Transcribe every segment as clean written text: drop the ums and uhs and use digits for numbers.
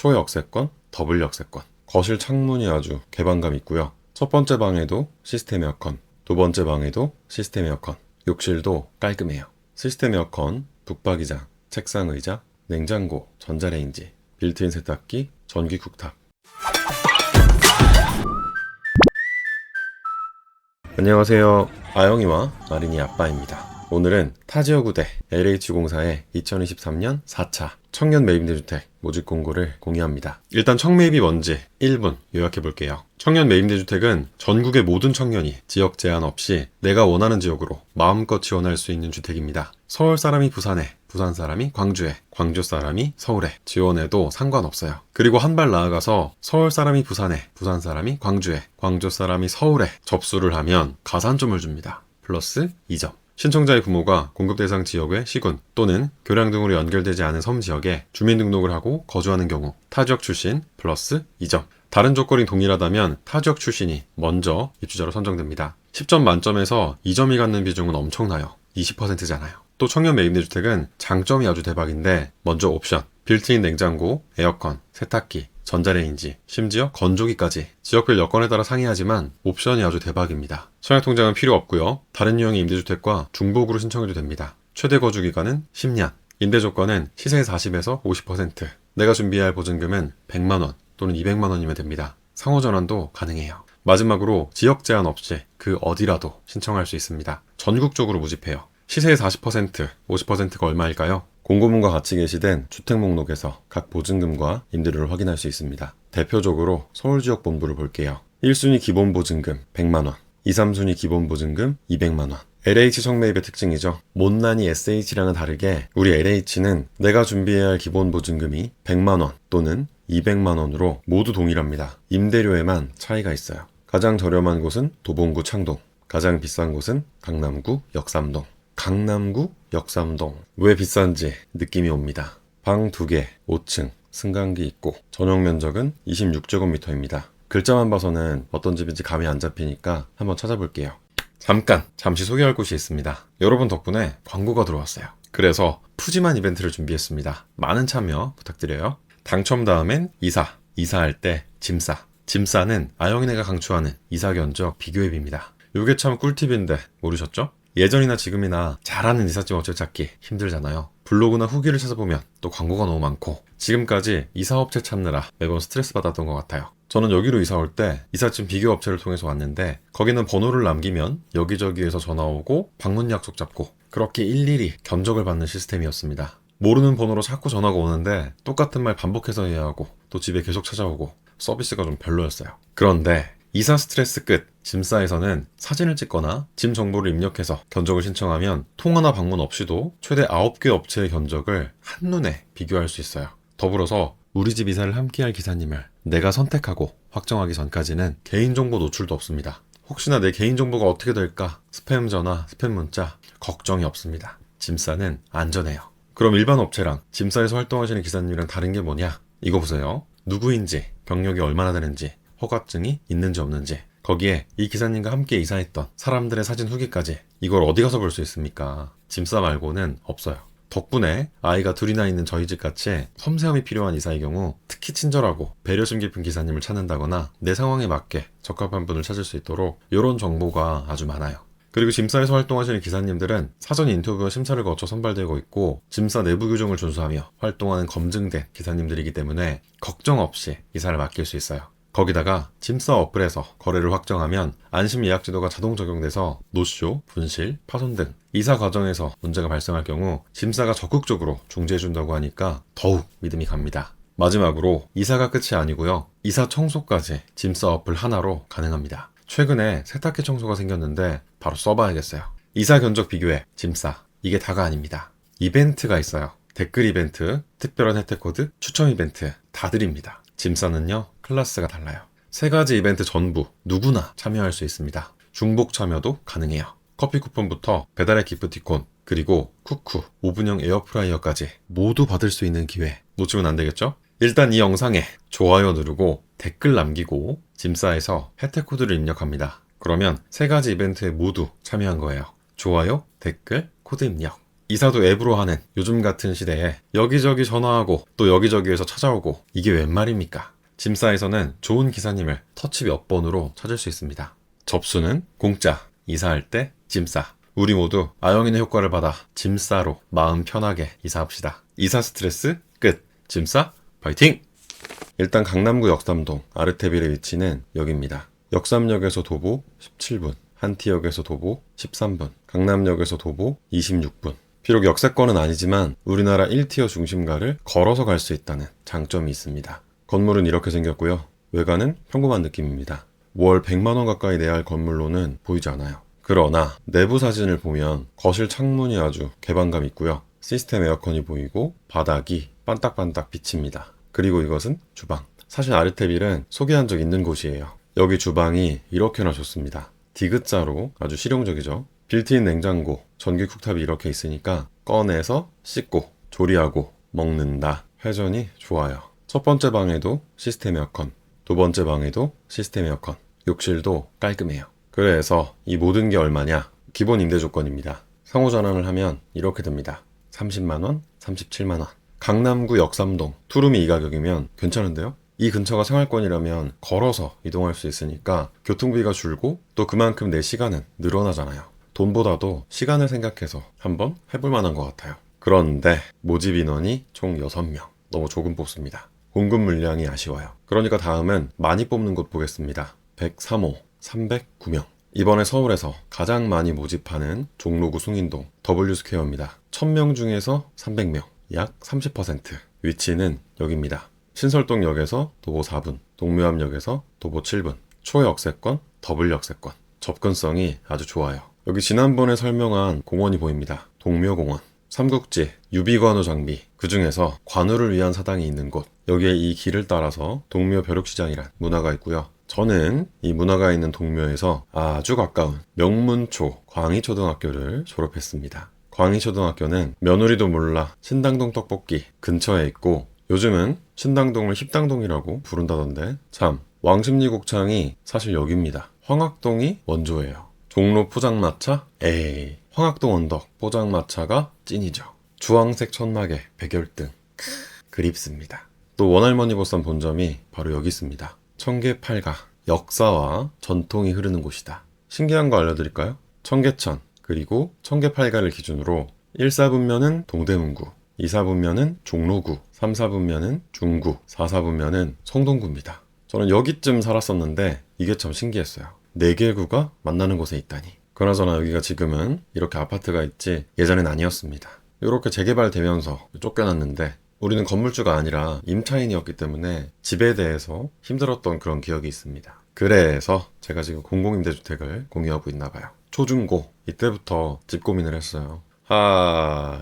초역세권, 더블 역세권. 거실 창문이 아주 개방감 있고요. 첫 번째 방에도 시스템 에어컨, 두 번째 방에도 시스템 에어컨. 욕실도 깔끔해요. 시스템 에어컨, 북박이장, 책상 의자, 냉장고, 전자레인지, 빌트인 세탁기, 전기 쿡탑. 안녕하세요. 아영이와 마린이 아빠입니다. 오늘은 타지어구대 LH공사의 2023년 4차 청년 매입임대주택 모집 공고를 공유합니다. 일단 청매입이 뭔지 1분 요약해볼게요. 청년 매입임대주택은 전국의 모든 청년이 지역 제한 없이 내가 원하는 지역으로 마음껏 지원할 수 있는 주택입니다. 서울 사람이 부산에, 부산 사람이 광주에, 광주 사람이 서울에 지원해도 상관없어요. 그리고 한 발 나아가서 서울 사람이 부산에, 부산 사람이 광주에, 광주 사람이 서울에 접수를 하면 가산점을 줍니다. 플러스 2점. 신청자의 부모가 공급 대상 지역의 시군 또는 교량 등으로 연결되지 않은 섬 지역에 주민등록을 하고 거주하는 경우 타지역 출신 플러스 2점. 다른 조건이 동일하다면 타지역 출신이 먼저 입주자로 선정됩니다. 10점 만점에서 2점이 갖는 비중은 엄청나요. 20%잖아요. 또 청년 매입대주택은 장점이 아주 대박인데 먼저 옵션, 빌트인 냉장고, 에어컨, 세탁기, 전자레인지, 심지어 건조기까지 지역별 여건에 따라 상이하지만 옵션이 아주 대박입니다. 청약통장은 필요 없고요. 다른 유형의 임대주택과 중복으로 신청해도 됩니다. 최대 거주기간은 10년, 임대조건은 시세 40에서 50%, 내가 준비해야 할 보증금은 100만원 또는 200만원이면 됩니다. 상호전환도 가능해요. 마지막으로 지역 제한 없이 그 어디라도 신청할 수 있습니다. 전국적으로 모집해요. 시세의 40%, 50%가 얼마일까요? 공고문과 같이 게시된 주택 목록에서 각 보증금과 임대료를 확인할 수 있습니다. 대표적으로 서울지역 본부를 볼게요. 1순위 기본보증금 100만원, 2, 3순위 기본보증금 200만원. LH 청매입의 특징이죠. 못난이 SH랑은 다르게 우리 LH는 내가 준비해야 할 기본보증금이 100만원 또는 200만원으로 모두 동일합니다. 임대료에만 차이가 있어요. 가장 저렴한 곳은 도봉구 창동, 가장 비싼 곳은 강남구 역삼동. 강남구 역삼동. 왜 비싼지 느낌이 옵니다. 방 2개, 5층, 승강기 있고 전용 면적은 26제곱미터입니다. 글자만 봐서는 어떤 집인지 감이 안 잡히니까 한번 찾아볼게요. 잠시 소개할 곳이 있습니다. 여러분 덕분에 광고가 들어왔어요. 그래서 푸짐한 이벤트를 준비했습니다. 많은 참여 부탁드려요. 당첨 다음엔 이사할 때 짐싸는 아영이네가 강추하는 이사 견적 비교 앱입니다. 요게 참 꿀팁인데 모르셨죠? 예전이나 지금이나 잘하는 이삿짐 업체 찾기 힘들잖아요. 블로그나 후기를 찾아보면 또 광고가 너무 많고 지금까지 이사업체 찾느라 매번 스트레스 받았던 것 같아요. 저는 여기로 이사 올 때 이삿짐 비교 업체를 통해서 왔는데 거기는 번호를 남기면 여기저기에서 전화 오고 방문 약속 잡고 그렇게 일일이 견적을 받는 시스템이었습니다. 모르는 번호로 자꾸 전화가 오는데 똑같은 말 반복해서 해야 하고 또 집에 계속 찾아오고 서비스가 좀 별로였어요. 그런데 이사 스트레스 끝! 짐싸에서는 사진을 찍거나 짐 정보를 입력해서 견적을 신청하면 통화나 방문 없이도 최대 9개 업체의 견적을 한눈에 비교할 수 있어요. 더불어서 우리 집 이사를 함께할 기사님을 내가 선택하고 확정하기 전까지는 개인정보 노출도 없습니다. 혹시나 내 개인정보가 어떻게 될까? 스팸 전화, 스팸 문자 걱정이 없습니다. 짐싸는 안전해요. 그럼 일반 업체랑 짐싸에서 활동하시는 기사님이랑 다른 게 뭐냐? 이거 보세요. 누구인지, 경력이 얼마나 되는지, 허가증이 있는지 없는지, 거기에 이 기사님과 함께 이사했던 사람들의 사진 후기까지 이걸 어디 가서 볼 수 있습니까? 짐싸 말고는 없어요. 덕분에 아이가 둘이나 있는 저희 집같이 섬세함이 필요한 이사의 경우 특히 친절하고 배려심 깊은 기사님을 찾는다거나 내 상황에 맞게 적합한 분을 찾을 수 있도록 이런 정보가 아주 많아요. 그리고 짐싸에서 활동하시는 기사님들은 사전 인터뷰와 심사를 거쳐 선발되고 있고 짐싸 내부 규정을 준수하며 활동하는 검증된 기사님들이기 때문에 걱정 없이 이사를 맡길 수 있어요. 거기다가 짐싸 어플에서 거래를 확정하면 안심 예약 지도가 자동 적용돼서 노쇼, 분실, 파손 등 이사 과정에서 문제가 발생할 경우 짐싸가 적극적으로 중재해준다고 하니까 더욱 믿음이 갑니다. 마지막으로 이사가 끝이 아니고요. 이사 청소까지 짐싸 어플 하나로 가능합니다. 최근에 세탁기 청소가 생겼는데 바로 써봐야겠어요. 이사 견적 비교해 짐싸. 이게 다가 아닙니다. 이벤트가 있어요. 댓글 이벤트, 특별한 혜택 코드, 추첨 이벤트 다 드립니다. 짐싸는요 클래스가 달라요. 3가지 이벤트 전부 누구나 참여할 수 있습니다. 중복 참여도 가능해요. 커피 쿠폰부터 배달의 기프티콘 그리고 쿠쿠, 오븐형 에어프라이어까지 모두 받을 수 있는 기회 놓치면 안 되겠죠? 일단 이 영상에 좋아요 누르고 댓글 남기고 짐싸에서 혜택 코드를 입력합니다. 그러면 3가지 이벤트에 모두 참여한 거예요. 좋아요, 댓글, 코드 입력. 이사도 앱으로 하는 요즘 같은 시대에 여기저기 전화하고 또 여기저기에서 찾아오고 이게 웬 말입니까? 짐싸에서는 좋은 기사님을 터치 몇 번으로 찾을 수 있습니다. 접수는 공짜, 이사할 때 짐싸. 우리 모두 아영이의 효과를 받아 짐싸로 마음 편하게 이사합시다. 이사 스트레스 끝. 짐싸 파이팅! 일단 강남구 역삼동 아르테빌의 위치는 여기입니다. 역삼역에서 도보 17분, 한티역에서 도보 13분, 강남역에서 도보 26분. 비록 역세권은 아니지만 우리나라 1티어 중심가를 걸어서 갈 수 있다는 장점이 있습니다. 건물은 이렇게 생겼고요. 외관은 평범한 느낌입니다. 월 100만원 가까이 내야 할 건물로는 보이지 않아요. 그러나 내부 사진을 보면 거실 창문이 아주 개방감 있고요. 시스템 에어컨이 보이고 바닥이 반딱반딱 비칩니다. 그리고 이것은 주방. 사실 아르테빌은 소개한 적 있는 곳이에요. 여기 주방이 이렇게나 좋습니다. 디귿자로 아주 실용적이죠. 빌트인 냉장고, 전기 쿡탑이 이렇게 있으니까 꺼내서 씻고 조리하고 먹는다. 회전이 좋아요. 첫 번째 방에도 시스템 에어컨, 두 번째 방에도 시스템 에어컨, 욕실도 깔끔해요. 그래서 이 모든 게 얼마냐? 기본 임대 조건입니다. 상호 전환을 하면 이렇게 됩니다. 30만원, 37만원. 강남구 역삼동, 투룸이 이 가격이면 괜찮은데요? 이 근처가 생활권이라면 걸어서 이동할 수 있으니까 교통비가 줄고 또 그만큼 내 시간은 늘어나잖아요. 돈보다도 시간을 생각해서 한번 해볼 만한 것 같아요. 그런데 모집 인원이 총 6명. 너무 조금 뽑습니다. 공급 물량이 아쉬워요. 그러니까 다음은 많이 뽑는 곳 보겠습니다. 103호, 309명. 이번에 서울에서 가장 많이 모집하는 종로구 숭인동 W스퀘어입니다. 1000명 중에서 300명, 약 30%. 위치는 여기입니다. 신설동역에서 도보 4분, 동묘암역에서 도보 7분, 초역세권, 더블역세권. 접근성이 아주 좋아요. 여기 지난번에 설명한 공원이 보입니다. 동묘공원. 삼국지, 유비관우 장비, 그 중에서 관우를 위한 사당이 있는 곳. 여기에 이 길을 따라서 동묘 벼룩시장이란 문화가 있고요. 저는 이 문화가 있는 동묘에서 아주 가까운 명문초 광희초등학교를 졸업했습니다. 광희초등학교는 며느리도 몰라 신당동 떡볶이 근처에 있고 요즘은 신당동을 힙당동이라고 부른다던데 참 왕십리 곱창이 사실 여기입니다. 황학동이 원조예요. 종로 포장마차? 에이 황학동 언덕 포장마차가 찐이죠. 주황색 천막에 백열등 그립습니다. 또 원할머니 보쌈 본점이 바로 여기 있습니다. 청계팔가 역사와 전통이 흐르는 곳이다. 신기한 거 알려드릴까요? 청계천 그리고 청계팔가를 기준으로 1사분면은 동대문구, 2사분면은 종로구, 3사분면은 중구, 4사분면은 성동구입니다. 저는 여기쯤 살았었는데 이게 참 신기했어요. 4개 구가 만나는 곳에 있다니. 그나저나 여기가 지금은 이렇게 아파트가 있지 예전엔 아니었습니다. 이렇게 재개발되면서 쫓겨났는데 우리는 건물주가 아니라 임차인이었기 때문에 집에 대해서 힘들었던 그런 기억이 있습니다. 그래서 제가 지금 공공임대주택을 공유하고 있나 봐요. 초중고 이때부터 집 고민을 했어요.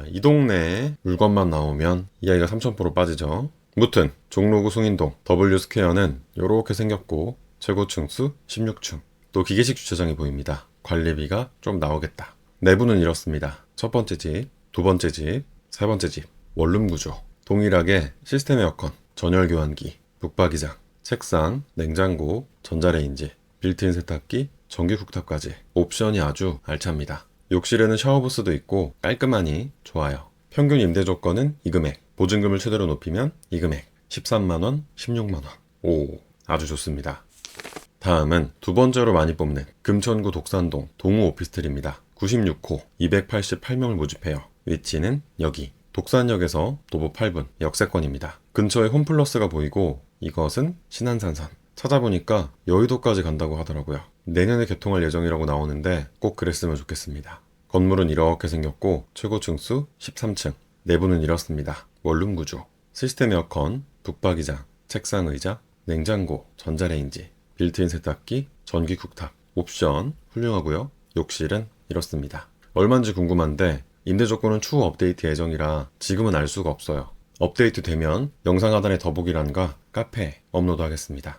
이 동네에 물건만 나오면 이야기가 3000% 빠지죠. 무튼 종로구 숭인동 W스퀘어는 이렇게 생겼고 최고 층수 16층. 또 기계식 주차장이 보입니다. 관리비가 좀 나오겠다. 내부는 이렇습니다. 첫 번째 집, 두 번째 집, 세 번째 집. 원룸 구조. 동일하게 시스템 에어컨, 전열 교환기, 북박이장, 책상, 냉장고, 전자레인지, 빌트인 세탁기, 전기 쿡탑까지 옵션이 아주 알찹니다. 욕실에는 샤워부스도 있고 깔끔하니 좋아요. 평균 임대 조건은 이 금액, 보증금을 최대로 높이면 이 금액 13만원, 16만원. 오, 아주 좋습니다. 다음은 두 번째로 많이 뽑는 금천구 독산동 동우 오피스텔입니다. 96호 288명을 모집해요. 위치는 여기 독산역에서 도보 8분 역세권입니다. 근처에 홈플러스가 보이고 이것은 신안산선. 찾아보니까 여의도까지 간다고 하더라고요. 내년에 개통할 예정이라고 나오는데 꼭 그랬으면 좋겠습니다. 건물은 이렇게 생겼고 최고 층수 13층. 내부는 이렇습니다. 원룸 구조, 시스템 에어컨, 북박이장, 책상 의자, 냉장고, 전자레인지, 빌트인 세탁기, 전기 쿡탑, 옵션 훌륭하고요. 욕실은 이렇습니다. 얼마인지 궁금한데 임대 조건은 추후 업데이트 예정이라 지금은 알 수가 없어요. 업데이트 되면 영상 하단의 더보기란과 카페에 업로드하겠습니다.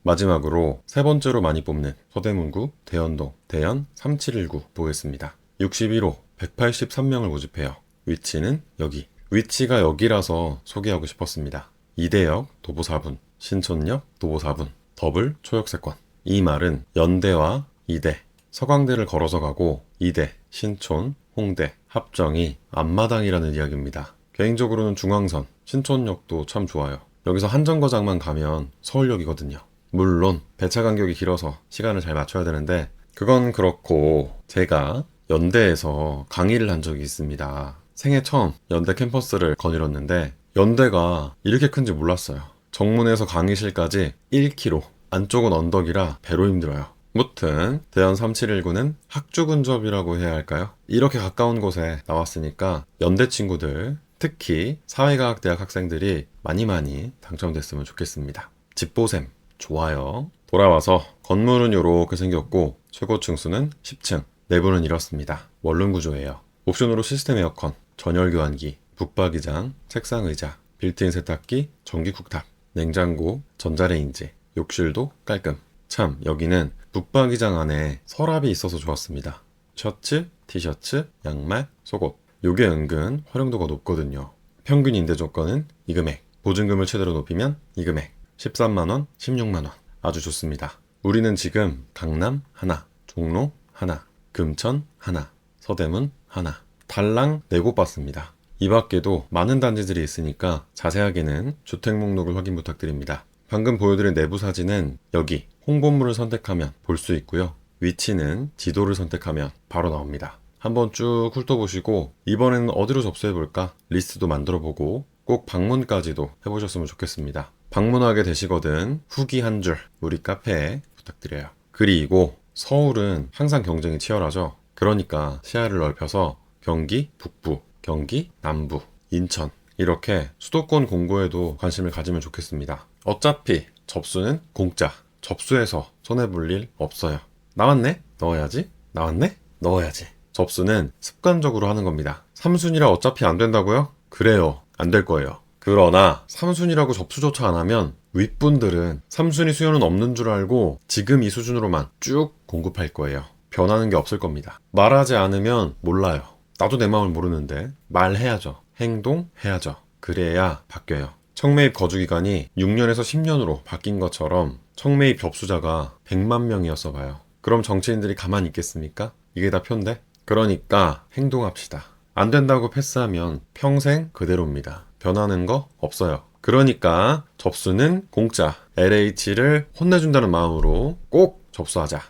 마지막으로 세 번째로 많이 뽑는 서대문구 대연동 대연 3719 보겠습니다. 61호 183명을 모집해요. 위치는 여기. 위치가 여기라서 소개하고 싶었습니다. 이대역 도보 4분, 신촌역 도보 4분, 더블 초역세권. 이 말은 연대와 이대, 서강대를 걸어서 가고 이대, 신촌, 홍대, 합정이 앞마당이라는 이야기입니다. 개인적으로는 중앙선, 신촌역도 참 좋아요. 여기서 한정거장만 가면 서울역이거든요. 물론 배차 간격이 길어서 시간을 잘 맞춰야 되는데 그건 그렇고 제가 연대에서 강의를 한 적이 있습니다. 생애 처음 연대 캠퍼스를 거닐었는데 연대가 이렇게 큰지 몰랐어요. 정문에서 강의실까지 1km, 안쪽은 언덕이라 배로 힘들어요. 무튼 대연 3719는 학주 근접이라고 해야 할까요? 이렇게 가까운 곳에 나왔으니까 연대 친구들, 특히 사회과학대학 학생들이 많이 당첨됐으면 좋겠습니다. 집보셈 좋아요. 돌아와서 건물은 이렇게 생겼고 최고 층수는 10층, 내부는 이렇습니다. 원룸 구조예요. 옵션으로 시스템 에어컨, 전열 교환기, 북박이장, 책상 의자, 빌트인 세탁기, 전기 쿡탑, 냉장고, 전자레인지, 욕실도 깔끔. 참 여기는 북박이장 안에 서랍이 있어서 좋았습니다. 셔츠, 티셔츠, 양말, 속옷. 요게 은근 활용도가 높거든요. 평균 임대 조건은 이 금액, 보증금을 최대로 높이면 이 금액, 13만원, 16만원. 아주 좋습니다. 우리는 지금 강남 하나, 종로 하나, 금천 하나, 서대문 하나, 달랑 4곳 봤습니다. 이 밖에도 많은 단지들이 있으니까 자세하게는 주택 목록을 확인 부탁드립니다. 방금 보여드린 내부 사진은 여기 홍보물을 선택하면 볼 수 있고요. 위치는 지도를 선택하면 바로 나옵니다. 한번 쭉 훑어보시고 이번에는 어디로 접수해볼까 리스트도 만들어보고 꼭 방문까지도 해보셨으면 좋겠습니다. 방문하게 되시거든 후기 한 줄 우리 카페에 부탁드려요. 그리고 서울은 항상 경쟁이 치열하죠. 그러니까 시야를 넓혀서 경기 북부, 경기 남부, 인천 이렇게 수도권 공고에도 관심을 가지면 좋겠습니다. 어차피 접수는 공짜. 접수해서 손해볼 일 없어요. 나왔네? 넣어야지. 나왔네? 넣어야지. 접수는 습관적으로 하는 겁니다. 3순위라 어차피 안 된다고요? 그래요. 안 될 거예요. 그러나 3순위라고 접수조차 안 하면 윗분들은 3순위 수요는 없는 줄 알고 지금 이 수준으로만 쭉 공급할 거예요. 변하는 게 없을 겁니다. 말하지 않으면 몰라요. 나도 내 마음을 모르는데 말해야죠. 행동해야죠. 그래야 바뀌어요. 청매입 거주기간이 6년에서 10년으로 바뀐 것처럼 청매입 접수자가 100만 명이었어 봐요. 그럼 정치인들이 가만히 있겠습니까? 이게 다 표인데? 그러니까 행동합시다. 안 된다고 패스하면 평생 그대로입니다. 변하는 거 없어요. 그러니까 접수는 공짜. LH를 혼내준다는 마음으로 꼭 접수하자.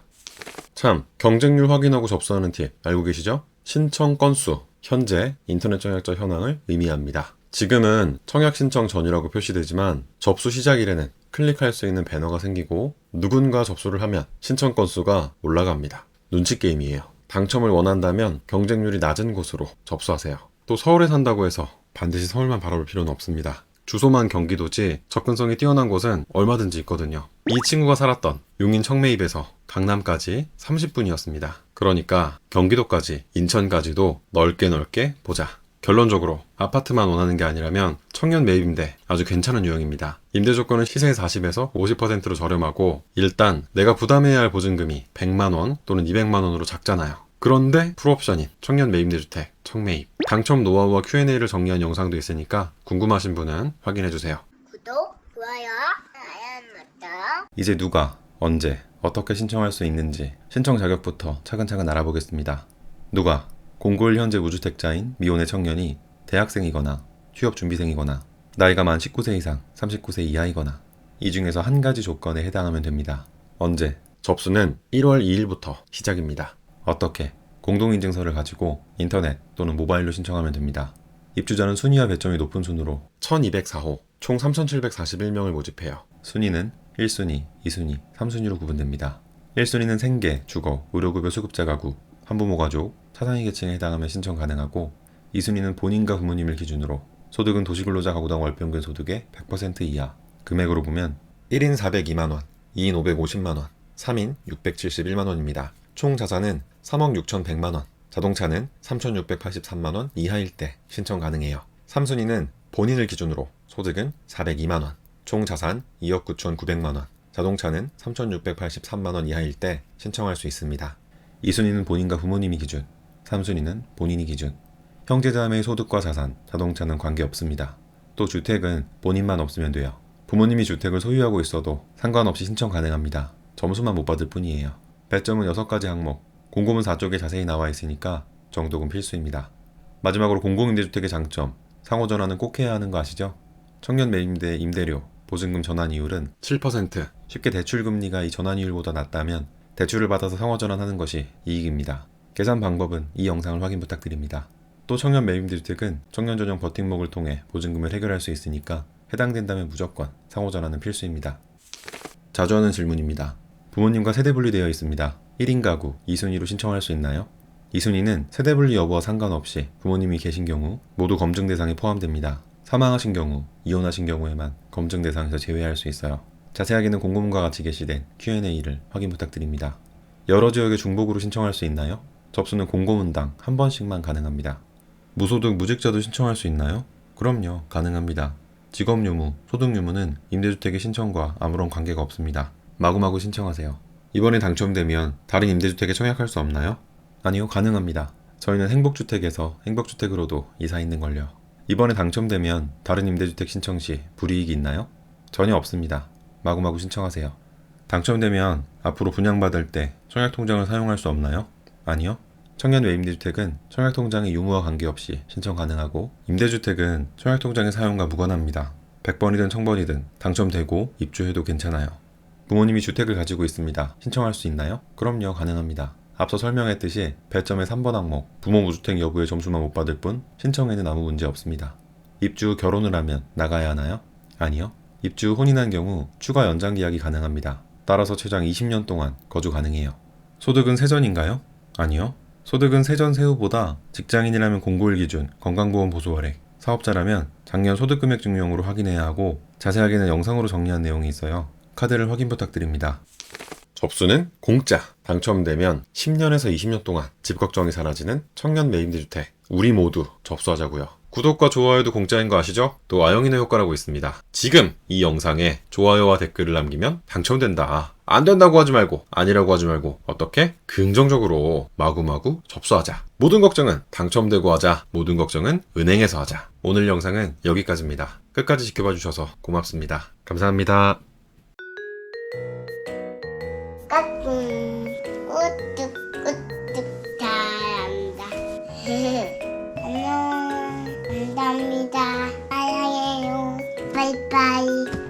참, 경쟁률 확인하고 접수하는 팁 알고 계시죠? 신청 건수, 현재 인터넷 청약자 현황을 의미합니다. 지금은 청약 신청 전이라고 표시되지만 접수 시작일에는 클릭할 수 있는 배너가 생기고 누군가 접수를 하면 신청 건수가 올라갑니다. 눈치 게임이에요. 당첨을 원한다면 경쟁률이 낮은 곳으로 접수하세요. 또 서울에 산다고 해서 반드시 서울만 바라볼 필요는 없습니다. 주소만 경기도지 접근성이 뛰어난 곳은 얼마든지 있거든요. 이 친구가 살았던 용인 청매입에서 강남까지 30분이었습니다. 그러니까 경기도까지 인천까지도 넓게 보자. 결론적으로 아파트만 원하는 게 아니라면 청년 매입임대 아주 괜찮은 유형입니다. 임대 조건은 시세 40에서 50%로 저렴하고 일단 내가 부담해야 할 보증금이 100만원 또는 200만원으로 작잖아요. 그런데 풀옵션인 청년 매입대주택 청매입 당첨 노하우와 Q&A를 정리한 영상도 있으니까 궁금하신 분은 확인해주세요. 구독, 좋아요, 알람 설정. 이제 누가 언제 어떻게 신청할 수 있는지 신청 자격부터 차근차근 알아보겠습니다. 누가 공고일 현재 무주택자인 미혼의 청년이 대학생이거나 취업준비생이거나 나이가 만 19세 이상 39세 이하이거나 이 중에서 한 가지 조건에 해당하면 됩니다. 언제? 접수는 1월 2일부터 시작입니다. 어떻게? 공동인증서를 가지고 인터넷 또는 모바일로 신청하면 됩니다. 입주자는 순위와 배점이 높은 순으로 1204호 총 3741명을 모집해요. 순위는 1순위, 2순위, 3순위로 구분됩니다. 1순위는 생계, 주거, 의료급여 수급자 가구, 한부모 가족, 차상위 계층에 해당하면 신청 가능하고 2순위는 본인과 부모님을 기준으로 소득은 도시근로자 가구당 월평균 소득의 100% 이하 금액으로 보면 1인 402만원, 2인 550만원, 3인 671만원입니다. 총 자산은 3억 6,100만원, 자동차는 3,683만원 이하일 때 신청 가능해요. 3순위는 본인을 기준으로 소득은 402만원, 총 자산 2억 9,900만원, 자동차는 3,683만원 이하일 때 신청할 수 있습니다. 2순위는 본인과 부모님이 기준, 3순위는 본인이 기준. 형제자매의 소득과 자산, 자동차는 관계없습니다. 또 주택은 본인만 없으면 돼요. 부모님이 주택을 소유하고 있어도 상관없이 신청 가능합니다. 점수만 못 받을 뿐이에요. 배점은 6가지 항목, 공고문 4쪽에 자세히 나와 있으니까 정독은 필수입니다. 마지막으로 공공임대주택의 장점, 상호전환은 꼭 해야 하는 거 아시죠? 청년 매입대 임대료, 보증금 전환 이율은 7%, 쉽게 대출금리가 이 전환 이율보다 낮다면 대출을 받아서 상호전환하는 것이 이익입니다. 계산 방법은 이 영상을 확인 부탁드립니다. 또 청년 매입대주택은 청년 전용 버팀목을 통해 보증금을 해결할 수 있으니까 해당된다면 무조건 상호전환은 필수입니다. 자주 하는 질문입니다. 부모님과 세대 분리되어 있습니다. 1인 가구 2순위로 신청할 수 있나요? 2순위는 세대 분리 여부와 상관없이 부모님이 계신 경우 모두 검증 대상에 포함됩니다. 사망하신 경우, 이혼하신 경우에만 검증 대상에서 제외할 수 있어요. 자세하게는 공고문과 같이 게시된 Q&A를 확인 부탁드립니다. 여러 지역의 중복으로 신청할 수 있나요? 접수는 공고문당 한 번씩만 가능합니다. 무소득 무직자도 신청할 수 있나요? 그럼요, 가능합니다. 직업유무, 소득유무는 임대주택의 신청과 아무런 관계가 없습니다. 마구마구 신청하세요. 이번에 당첨되면 다른 임대주택에 청약할 수 없나요? 아니요, 가능합니다. 저희는 행복주택에서 행복주택으로도 이사 있는걸요. 이번에 당첨되면 다른 임대주택 신청 시 불이익이 있나요? 전혀 없습니다. 마구마구 신청하세요. 당첨되면 앞으로 분양받을 때 청약통장을 사용할 수 없나요? 아니요. 청년 외임대주택은 청약통장의 유무와 관계없이 신청 가능하고 임대주택은 청약통장의 사용과 무관합니다. 100번이든 1000번이든 당첨되고 입주해도 괜찮아요. 부모님이 주택을 가지고 있습니다. 신청할 수 있나요? 그럼요, 가능합니다. 앞서 설명했듯이 배점의 3번 항목 부모 무주택 여부의 점수만 못 받을 뿐 신청에는 아무 문제 없습니다. 입주 후 결혼을 하면 나가야 하나요? 아니요. 입주 후 혼인한 경우 추가 연장 계약이 가능합니다. 따라서 최장 20년 동안 거주 가능해요. 소득은 세전인가요? 아니요. 소득은 세전 세후보다 직장인이라면 공고일 기준 건강보험 보수월액, 사업자라면 작년 소득금액증명으로 확인해야 하고 자세하게는 영상으로 정리한 내용이 있어요. 카드를 확인 부탁드립니다. 접수는 공짜. 당첨되면 10년에서 20년 동안 집 걱정이 사라지는 청년 매입대주택. 우리 모두 접수하자고요. 구독과 좋아요도 공짜인 거 아시죠? 또 아영이네 효과라고 있습니다. 지금 이 영상에 좋아요와 댓글을 남기면 당첨된다. 안 된다고 하지 말고 아니라고 하지 말고 어떻게? 긍정적으로 마구마구 접수하자. 모든 걱정은 당첨되고 하자. 모든 걱정은 은행에서 하자. 오늘 영상은 여기까지입니다. 끝까지 지켜봐 주셔서 고맙습니다. 감사합니다. 까꿍 우뚝 우뚝 잘한다. 안녕. 감사합니다. 사랑해요. 바이바이.